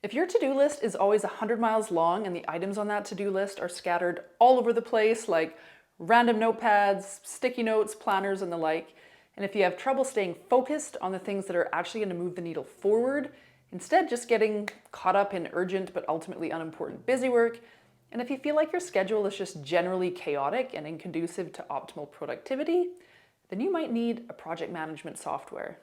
If your to-do list is always 100 miles long and the items on that to-do list are scattered all over the place, like random notepads, sticky notes, planners, and the like, and if you have trouble staying focused on the things that are actually going to move the needle forward, instead just getting caught up in urgent but ultimately unimportant busy work, and if you feel like your schedule is just generally chaotic and inconducive to optimal productivity, then you might need a project management software.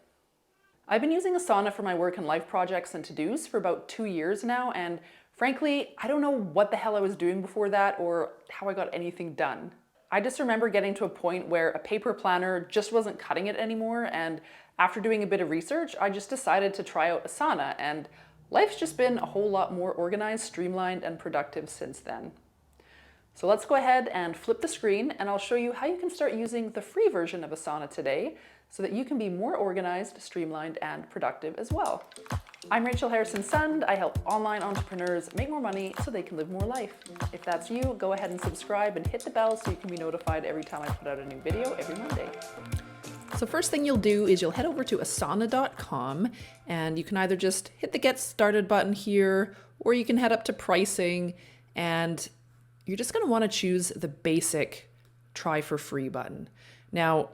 I've been using Asana for my work and life projects and to-dos for about 2 years now, and frankly, I don't know what the hell I was doing before that or how I got anything done. I just remember getting to a point where a paper planner just wasn't cutting it anymore, and after doing a bit of research, I just decided to try out Asana, and life's just been a whole lot more organized, streamlined, and productive since then. So let's go ahead and flip the screen, and I'll show you how you can start using the free version of Asana today so that you can be more organized, streamlined, and productive as well. I'm Rachel Harrison-Sund. I help online entrepreneurs make more money so they can live more life. If that's you, go ahead and subscribe and hit the bell so you can be notified every time I put out a new video every Monday. So first thing you'll do is you'll head over to asana.com, and you can either just hit the Get Started button here, or you can head up to pricing, and you're just going to want to choose the basic try for free button. Now,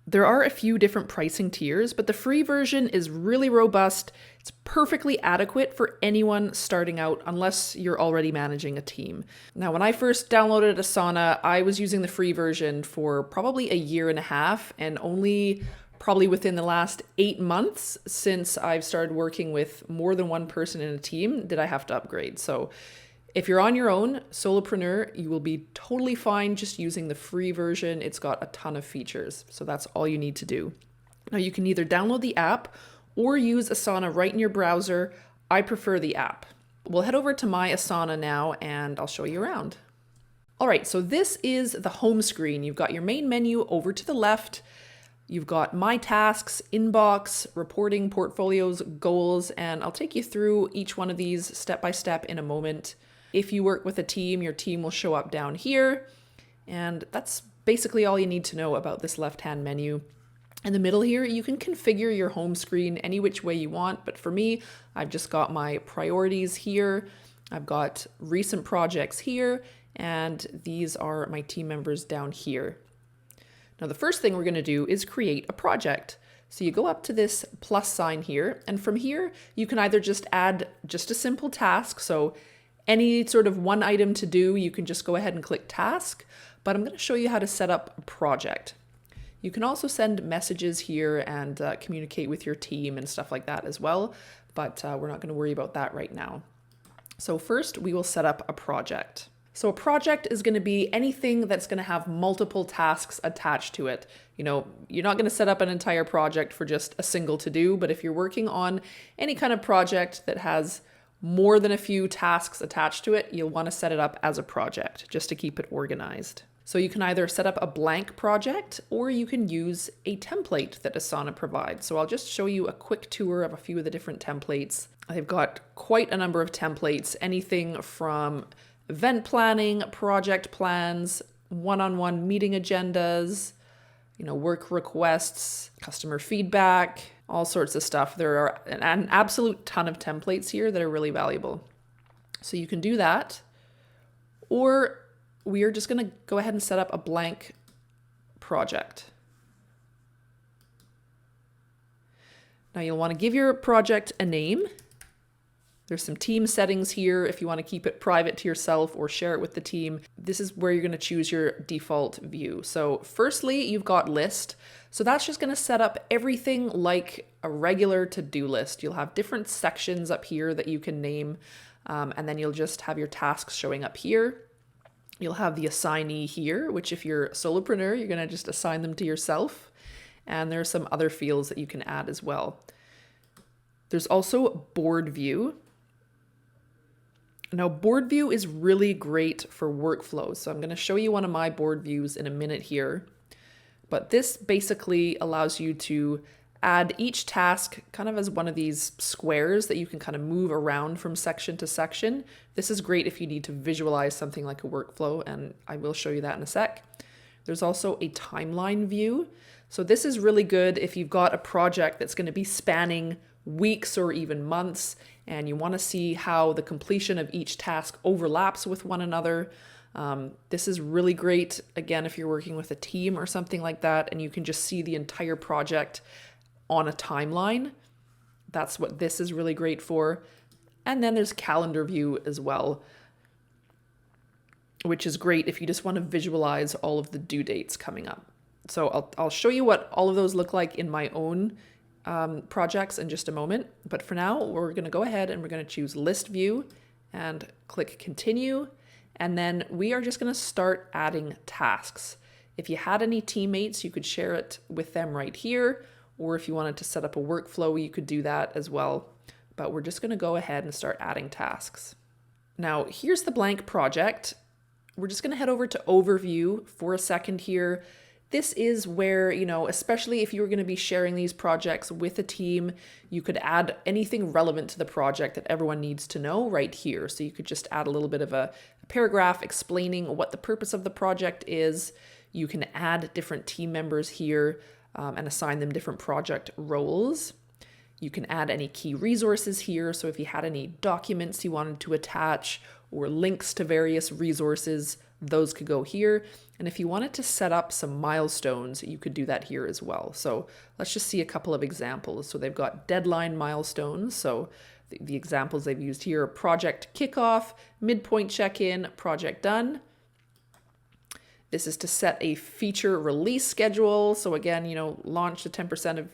there are a few different pricing tiers, but the free version is really robust. It's perfectly adequate for anyone starting out, unless you're already managing a team. Now, when I first downloaded Asana, I was using the free version for probably a year and a half, and only probably within the last 8 months since I've started working with more than one person in a team did I have to upgrade. So if you're on your own, solopreneur, you will be totally fine just using the free version. It's got a ton of features, so that's all you need to do. Now you can either download the app or use Asana right in your browser. I prefer the app. We'll head over to My Asana now and I'll show you around. All right, so this is the home screen. You've got your main menu over to the left. You've got My Tasks, Inbox, Reporting, Portfolios, Goals, and I'll take you through each one of these step by step in a moment. If you work with a team, your team will show up down here. And that's basically all you need to know about this left-hand menu. In the middle here, you can configure your home screen any which way you want. But for me, I've just got my priorities here. I've got recent projects here, and these are my team members down here. Now, the first thing we're going to do is create a project. So you go up to this plus sign here, and from here, you can either just add just a simple task. So any sort of one item to do, you can just go ahead and click task, but I'm going to show you how to set up a project. You can also send messages here and communicate with your team and stuff like that as well, but we're not going to worry about that right now. So first, we will set up a project. So a project is going to be anything that's going to have multiple tasks attached to it. You know, you're not going to set up an entire project for just a single to-do, but if you're working on any kind of project that has more than a few tasks attached to it, you'll want to set it up as a project just to keep it organized. So you can either set up a blank project or you can use a template that Asana provides. So I'll just show you a quick tour of a few of the different templates. I've got quite a number of templates, anything from event planning, project plans, one-on-one meeting agendas, work requests, customer feedback, all sorts of stuff. There are an absolute ton of templates here that are really valuable. So you can do that, or we are just going to go ahead and set up a blank project. Now you'll want to give your project a name. There's some team settings here if you want to keep it private to yourself or share it with the team. This is where you're going to choose your default view. So firstly, you've got list. So that's just going to set up everything like a regular to-do list. You'll have different sections up here that you can name, and then you'll just have your tasks showing up here. You'll have the assignee here, which if you're a solopreneur, you're going to just assign them to yourself. And there are some other fields that you can add as well. There's also board view. Now, board view is really great for workflows. So I'm going to show you one of my board views in a minute here. But this basically allows you to add each task kind of as one of these squares that you can kind of move around from section to section. This is great if you need to visualize something like a workflow, and I will show you that in a sec. There's also a timeline view. So this is really good if you've got a project that's going to be spanning weeks or even months, and you want to see how the completion of each task overlaps with one another. This is really great, again, if you're working with a team or something like that, and you can just see the entire project on a timeline. That's what this is really great for. And then there's calendar view as well, which is great if you just want to visualize all of the due dates coming up. So I'll show you what all of those look like in my own projects in just a moment. But for now, we're going to go ahead and we're going to choose list view and click continue. And then we are just going to start adding tasks. If you had any teammates, you could share it with them right here. Or if you wanted to set up a workflow, you could do that as well. But we're just going to go ahead and start adding tasks. Now, here's the blank project. We're just going to head over to overview for a second here. This is where, especially if you were going to be sharing these projects with a team, you could add anything relevant to the project that everyone needs to know right here. So you could just add a little bit of a paragraph explaining what the purpose of the project is. You can add different team members here and assign them different project roles. You can add any key resources here. So if you had any documents you wanted to attach or links to various resources, those could go here. And if you wanted to set up some milestones, you could do that here as well. So let's just see a couple of examples. So they've got deadline milestones. So the examples they've used here are project kickoff, midpoint check-in, project done. This is to set a feature release schedule. So again, launch to 10% of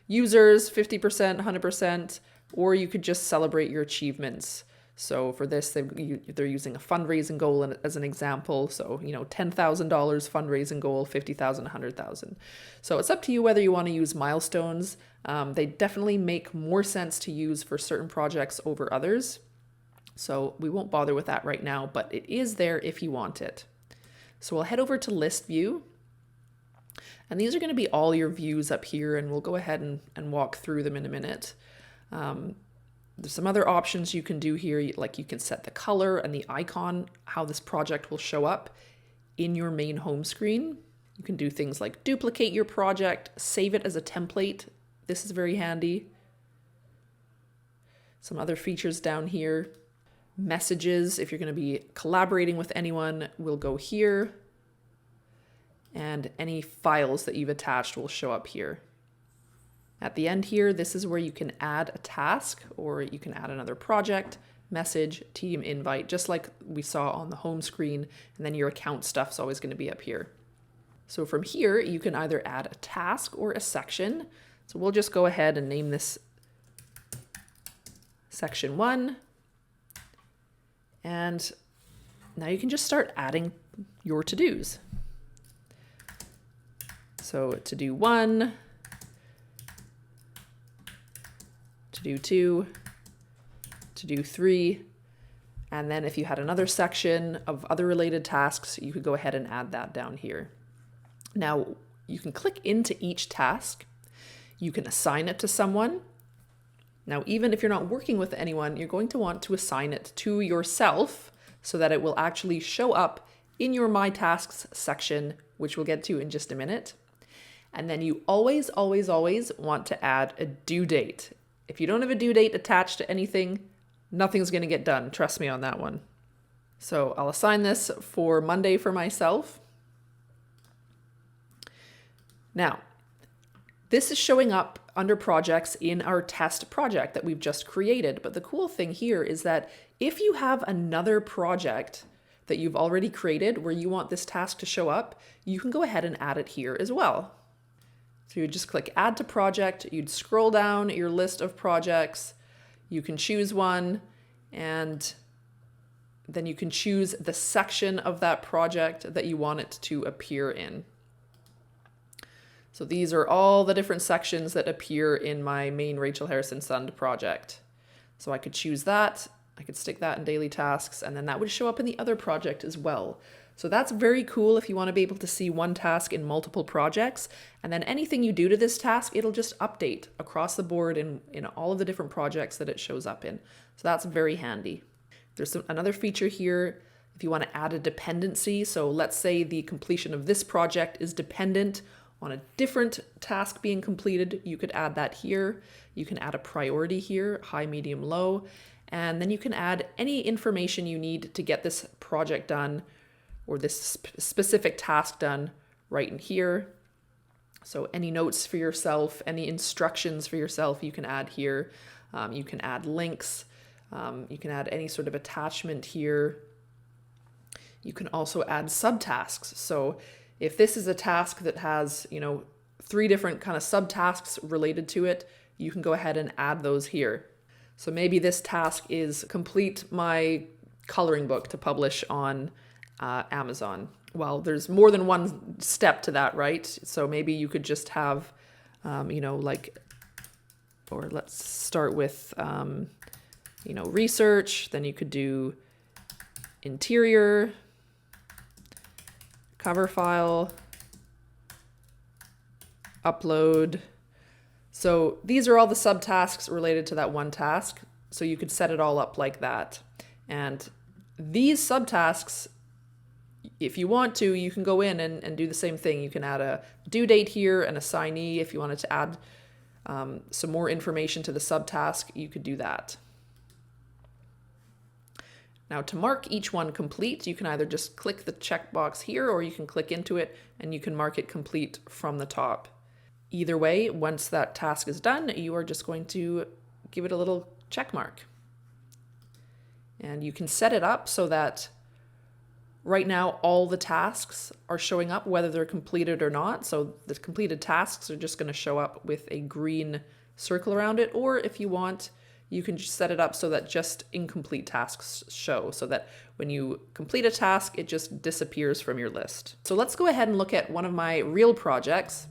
users, 50%, 100%, or you could just celebrate your achievements. So for this, they're using a fundraising goal as an example. So, $10,000 fundraising goal, 50,000, 100,000. So it's up to you whether you want to use milestones. They definitely make more sense to use for certain projects over others. So we won't bother with that right now, but it is there if you want it. So we'll head over to list view. And these are going to be all your views up here, and we'll go ahead and walk through them in a minute. There's some other options you can do here, like you can set the color and the icon, how this project will show up in your main home screen. You can do things like duplicate your project, save it as a template. This is very handy. Some other features down here. Messages, if you're going to be collaborating with anyone, will go here. And any files that you've attached will show up here. At the end here, this is where you can add a task, or you can add another project, message, team invite, just like we saw on the home screen, and then your account stuff's always going to be up here. So from here, you can either add a task or a section. So we'll just go ahead and name this section 1. And now you can just start adding your to-dos. So to do 1, to do 2, to do 3, and then if you had another section of other related tasks, you could go ahead and add that down here. Now you can click into each task. You can assign it to someone. Now, even if you're not working with anyone, you're going to want to assign it to yourself so that it will actually show up in your My Tasks section, which we'll get to in just a minute. And then you always, always, always want to add a due date. If you don't have a due date attached to anything, nothing's going to get done. Trust me on that one. So I'll assign this for Monday for myself. Now, this is showing up under projects in our test project that we've just created. But the cool thing here is that if you have another project that you've already created where you want this task to show up, you can go ahead and add it here as well. So you just click add to project, you'd scroll down your list of projects, you can choose one, and then you can choose the section of that project that you want it to appear in. So these are all the different sections that appear in my main Rachel Harrison Sund project. So I could choose that, I could stick that in daily tasks, and then that would show up in the other project as well. So that's very cool if you want to be able to see one task in multiple projects, and then anything you do to this task, it'll just update across the board in all of the different projects that it shows up in. So that's very handy. There's another feature here if you want to add a dependency. So let's say the completion of this project is dependent on a different task being completed, you could add that here. You can add a priority here, high, medium, low, and then you can add any information you need to get this project done or this specific task done right in here. So any notes for yourself, any instructions for yourself, you can add here. You can add links. You can add any sort of attachment here. You can also add subtasks. So if this is a task that has, 3 different kind of subtasks related to it, you can go ahead and add those here. So maybe this task is complete my coloring book to publish on Amazon. Well, there's more than one step to that, right? So maybe you could just have, or let's start with, research. Then you could do interior, cover file, upload. So these are all the subtasks related to that one task. So you could set it all up like that. And these subtasks, if you want to, you can go in and do the same thing. You can add a due date here, an assignee. If you wanted to add some more information to the subtask, you could do that. Now to mark each one complete, you can either just click the checkbox here or you can click into it and you can mark it complete from the top. Either way, once that task is done, you are just going to give it a little check mark. And you can set it up so that right now all the tasks are showing up whether they're completed or not. So the completed tasks are just going to show up with a green circle around it. Or if you want, you can just set it up so that just incomplete tasks show, so that when you complete a task, it just disappears from your list. So let's go ahead and look at one of my real projects.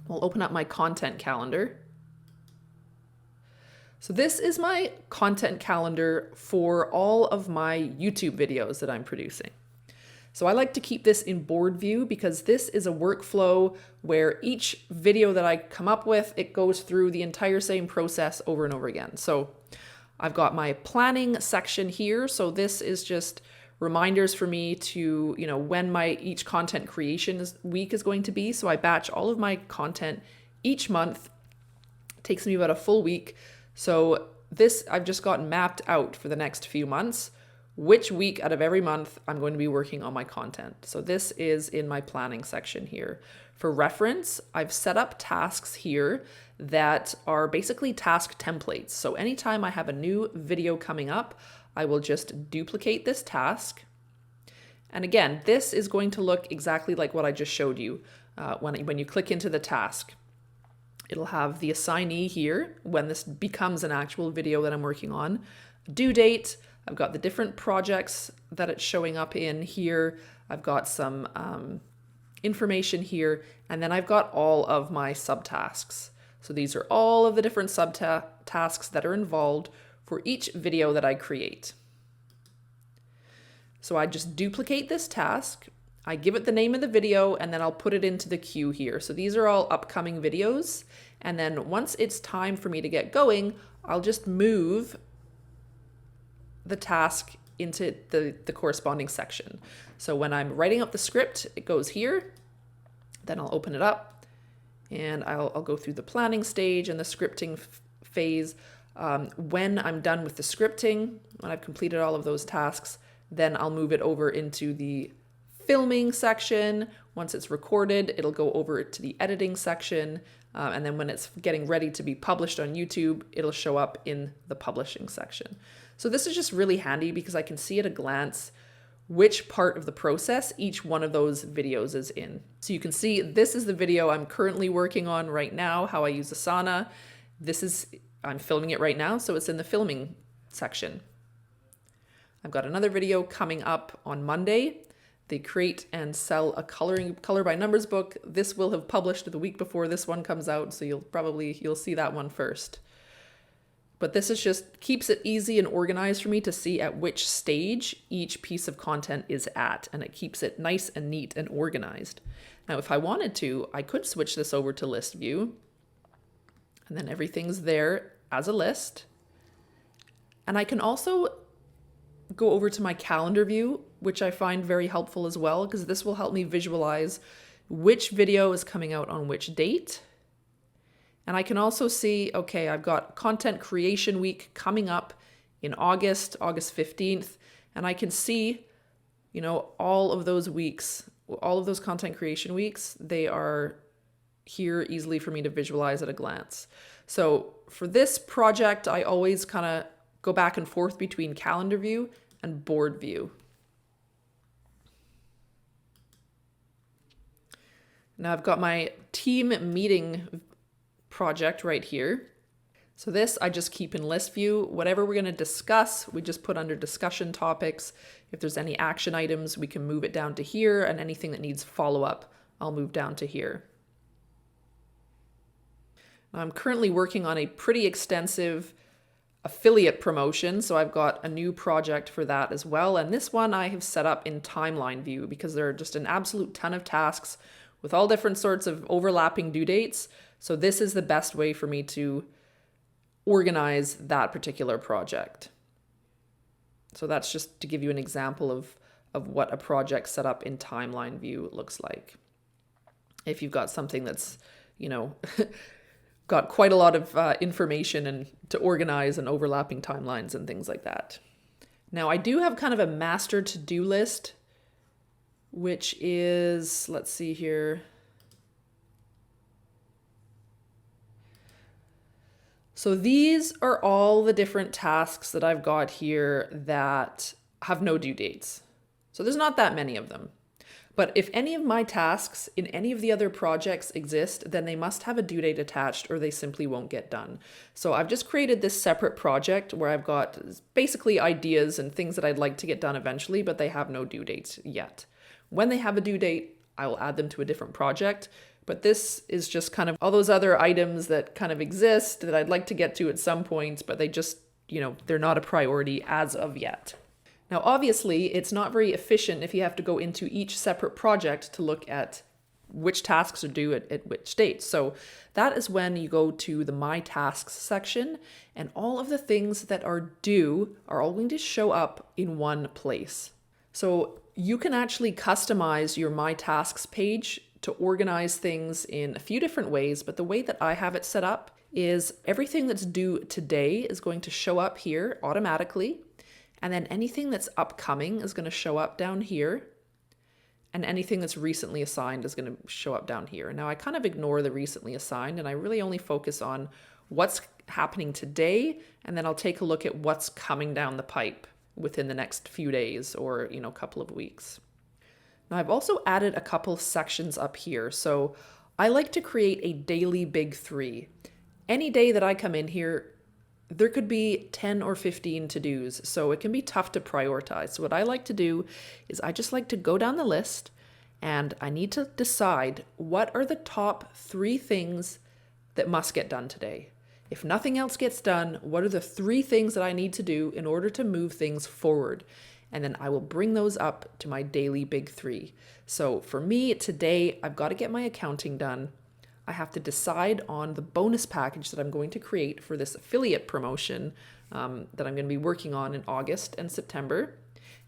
We'll open up my content calendar. So this is my content calendar for all of my YouTube videos that I'm producing. So I like to keep this in board view because this is a workflow where each video that I come up with, it goes through the entire same process over and over again. So I've got my planning section here. So this is just reminders for me to, when my each content creation week is going to be. So I batch all of my content each month. It takes me about a full week. So this I've just got mapped out for the next few months, which week out of every month I'm going to be working on my content. So this is in my planning section here. For reference, I've set up tasks here that are basically task templates. So anytime I have a new video coming up, I will just duplicate this task. And again, this is going to look exactly like what I just showed you when you click into the task. It'll have the assignee here when this becomes an actual video that I'm working on, due date. I've got the different projects that it's showing up in here. I've got some information here, and then I've got all of my subtasks. So these are all of the different subtasks that are involved for each video that I create. So I just duplicate this task, I give it the name of the video, and then I'll put it into the queue here. So these are all upcoming videos. And then once it's time for me to get going, I'll just move the task into the corresponding section. So when I'm writing up the script, it goes here. Then I'll open it up and I'll go through the planning stage and the scripting phase. When I'm done with the scripting, when I've completed all of those tasks, then I'll move it over into the filming section. Once it's recorded, it'll go over to the editing section. And then when it's getting ready to be published on YouTube, it'll show up in the publishing section. So this is just really handy because I can see at a glance which part of the process each one of those videos is in. So you can see this is the video I'm currently working on right now, how I use Asana. I'm filming it right now, so it's in the filming section. I've got another video coming up on Monday. They create and sell a color by numbers book. This will have published the week before this one comes out, so you'll see that one first. But this is just keeps it easy and organized for me to see at which stage each piece of content is at, and it keeps it nice and neat and organized. Now, if I wanted to, I could switch this over to list view, and then everything's there as a list. And I can also go over to my calendar view, which I find very helpful as well, because this will help me visualize, which video is coming out on which date. And I can also see, okay, I've got content creation week coming up in August 15th, and I can see, you know, all of those weeks, all of those content creation weeks, they are here easily for me to visualize at a glance. So for this project, I always kind of go back and forth between calendar view and board view. Now I've got my team meeting project right here. So this I just keep in list view. Whatever we're going to discuss, we just put under discussion topics. If there's any action items, we can move it down to here, and anything that needs follow-up, I'll move down to here. Now, I'm currently working on a pretty extensive affiliate promotion, so I've got a new project for that as well. And this one I have set up in timeline view because there are just an absolute ton of tasks with all different sorts of overlapping due dates. So this is the best way for me to organize that particular project. So that's just to give you an example of what a project set up in timeline view looks like. If you've got something that's, you know, got quite a lot of information and to organize and overlapping timelines and things like that. Now I do have kind of a master to-do list, which is, let's see here. So these are all the different tasks that I've got here that have no due dates. So there's not that many of them. But if any of my tasks in any of the other projects exist, then they must have a due date attached or they simply won't get done. So I've just created this separate project where I've got basically ideas and things that I'd like to get done eventually, but they have no due dates yet. When they have a due date, I will add them to a different project. But this is just kind of all those other items that kind of exist that I'd like to get to at some point, but they just, you know, they're not a priority as of yet. Now, obviously, it's not very efficient if you have to go into each separate project to look at which tasks are due at which dates. So that is when you go to the My Tasks section, and all of the things that are due are all going to show up in one place. So you can actually customize your My Tasks page to organize things in a few different ways, but the way that I have it set up is everything that's due today is going to show up here automatically. And then anything that's upcoming is going to show up down here. And anything that's recently assigned is going to show up down here. Now I kind of ignore the recently assigned and I really only focus on what's happening today. And then I'll take a look at what's coming down the pipe within the next few days or, you know, couple of weeks. Now I've also added a couple sections up here. So I like to create a daily big three. Any day that I come in here, there could be 10 or 15 to-dos, so it can be tough to prioritize. So what I like to do is I just like to go down the list and I need to decide what are the top 3 things that must get done today. If nothing else gets done, what are the 3 things that I need to do in order to move things forward? And then I will bring those up to my daily big 3. So for me today, I've got to get my accounting done. I have to decide on the bonus package that I'm going to create for this affiliate promotion that I'm going to be working on in August and September.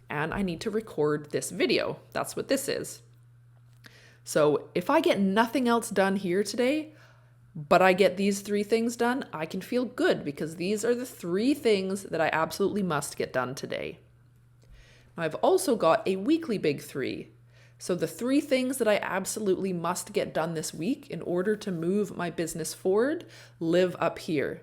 And I need to record this video. That's what this is. So if I get nothing else done here today, but I get these 3 things done, I can feel good because these are the 3 things that I absolutely must get done today. Now I've also got a weekly big 3. So the 3 things that I absolutely must get done this week in order to move my business forward live up here.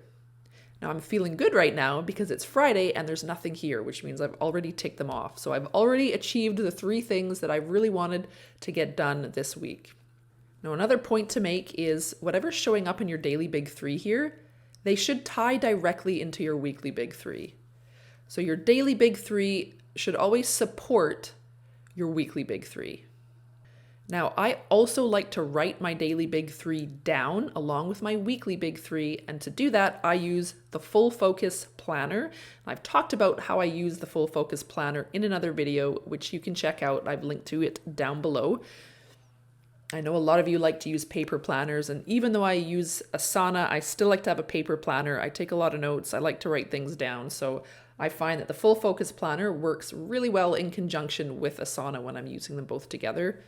Now I'm feeling good right now because it's Friday and there's nothing here, which means I've already ticked them off. So I've already achieved the 3 things that I really wanted to get done this week. Now another point to make is whatever's showing up in your daily big 3 here, they should tie directly into your weekly big 3. So your daily big 3 should always support your weekly big 3. Now, I also like to write my daily big 3 down along with my weekly big 3. And to do that, I use the Full Focus Planner. I've talked about how I use the Full Focus Planner in another video, which you can check out. I've linked to it down below. I know a lot of you like to use paper planners, and even though I use Asana, I still like to have a paper planner. I take a lot of notes. I like to write things down. So I find that the Full Focus Planner works really well in conjunction with Asana when I'm using them both together.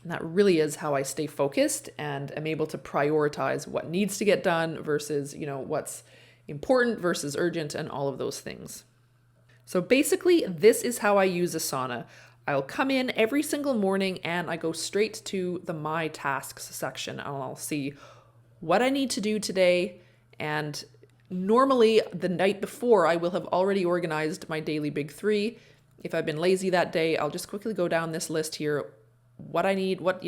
And that really is how I stay focused and am able to prioritize what needs to get done versus, what's important versus urgent and all of those things. So basically, this is how I use Asana. I'll come in every single morning and I go straight to the My Tasks section and I'll see what I need to do today. And normally the night before, I will have already organized my daily big three. If I've been lazy that day, I'll just quickly go down this list here, what I need, what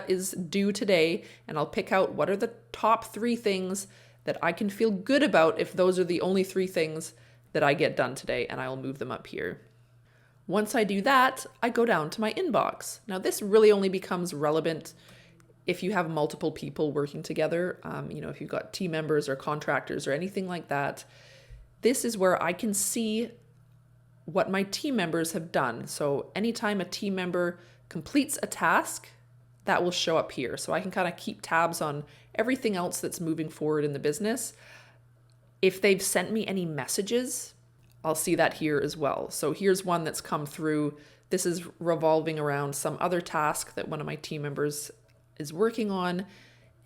is due today, and I'll pick out what are the top 3 things that I can feel good about if those are the only 3 things that I get done today, and I'll move them up here. Once I do that, I go down to my inbox. Now this really only becomes relevant if you have multiple people working together, if you've got team members or contractors or anything like that. This is where I can see what my team members have done. So anytime a team member completes a task, that will show up here. So I can kind of keep tabs on everything else that's moving forward in the business. If they've sent me any messages, I'll see that here as well. So here's one that's come through. This is revolving around some other task that one of my team members is working on.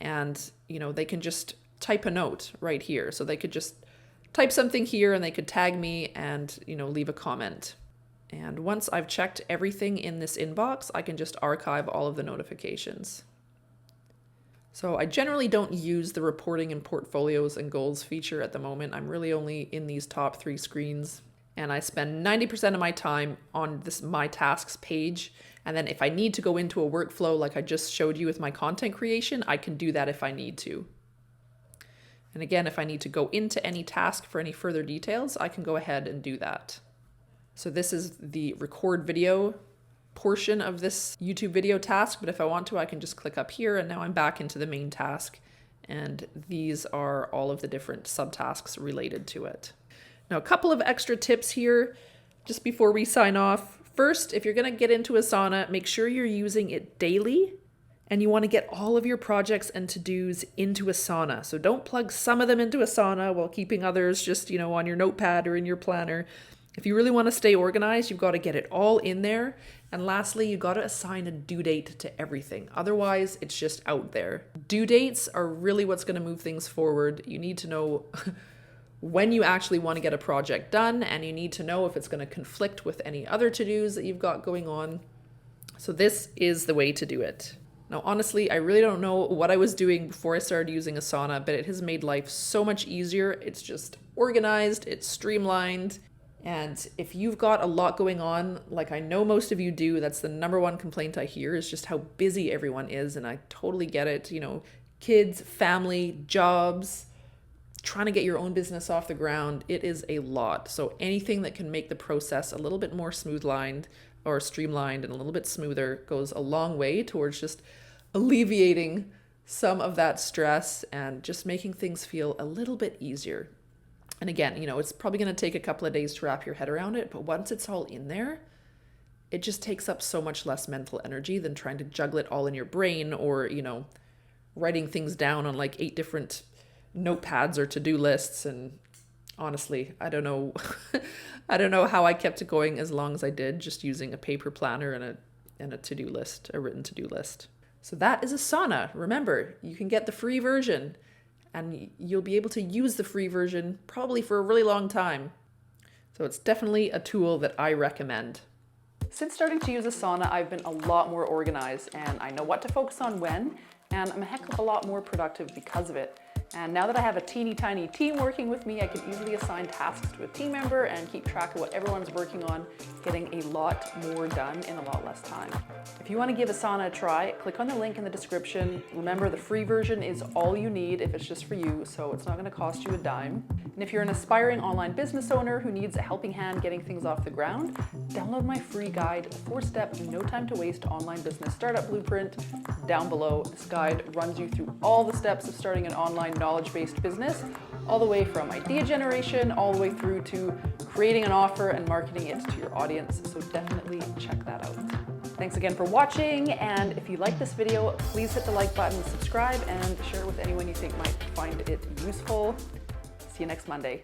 And, they can just type a note right here. So they could just type something here and they could tag me and, leave a comment. And once I've checked everything in this inbox, I can just archive all of the notifications. So I generally don't use the reporting and portfolios and goals feature at the moment. I'm really only in these top 3 screens. And I spend 90% of my time on this My Tasks page. And then if I need to go into a workflow like I just showed you with my content creation, I can do that if I need to. And again, if I need to go into any task for any further details, I can go ahead and do that. So this is the record video portion of this YouTube video task, but if I want to, I can just click up here and now I'm back into the main task. And these are all of the different subtasks related to it. Now, a couple of extra tips here just before we sign off. First, if you're going to get into Asana, make sure you're using it daily and you want to get all of your projects and to-dos into Asana. So don't plug some of them into Asana while keeping others just, on your notepad or in your planner. If you really want to stay organized, you've got to get it all in there. And lastly, you've got to assign a due date to everything. Otherwise, it's just out there. Due dates are really what's going to move things forward. You need to know when you actually want to get a project done, and you need to know if it's going to conflict with any other to-dos that you've got going on. So this is the way to do it. Now, honestly, I really don't know what I was doing before I started using Asana, but it has made life so much easier. It's just organized, it's streamlined. And if you've got a lot going on, like I know most of you do, that's the number one complaint I hear is just how busy everyone is. And I totally get it. Kids, family, jobs, trying to get your own business off the ground. It is a lot. So anything that can make the process a little bit more streamlined and a little bit smoother goes a long way towards just alleviating some of that stress and just making things feel a little bit easier. And again, it's probably going to take a couple of days to wrap your head around it, but once it's all in there, it just takes up so much less mental energy than trying to juggle it all in your brain or, writing things down on like 8 different notepads or to-do lists. And honestly, I don't know. I don't know how I kept it going as long as I did, just using a paper planner and a to-do list, a written to-do list. So that is Asana. Remember, you can get the free version. And you'll be able to use the free version probably for a really long time. So it's definitely a tool that I recommend. Since starting to use Asana, I've been a lot more organized and I know what to focus on when, and I'm a heck of a lot more productive because of it. And now that I have a teeny tiny team working with me, I can easily assign tasks to a team member and keep track of what everyone's working on, getting a lot more done in a lot less time. If you want to give Asana a try, click on the link in the description. Remember, the free version is all you need if it's just for you, so it's not going to cost you a dime. And if you're an aspiring online business owner who needs a helping hand getting things off the ground, download my free guide, a 4-step, no time to waste online business startup blueprint down below. This guide runs you through all the steps of starting an online knowledge-based business, all the way from idea generation, all the way through to creating an offer and marketing it to your audience. So definitely check that out. Thanks again for watching, and if you like this video, please hit the like button, subscribe, and share it with anyone you think might find it useful. See you next Monday.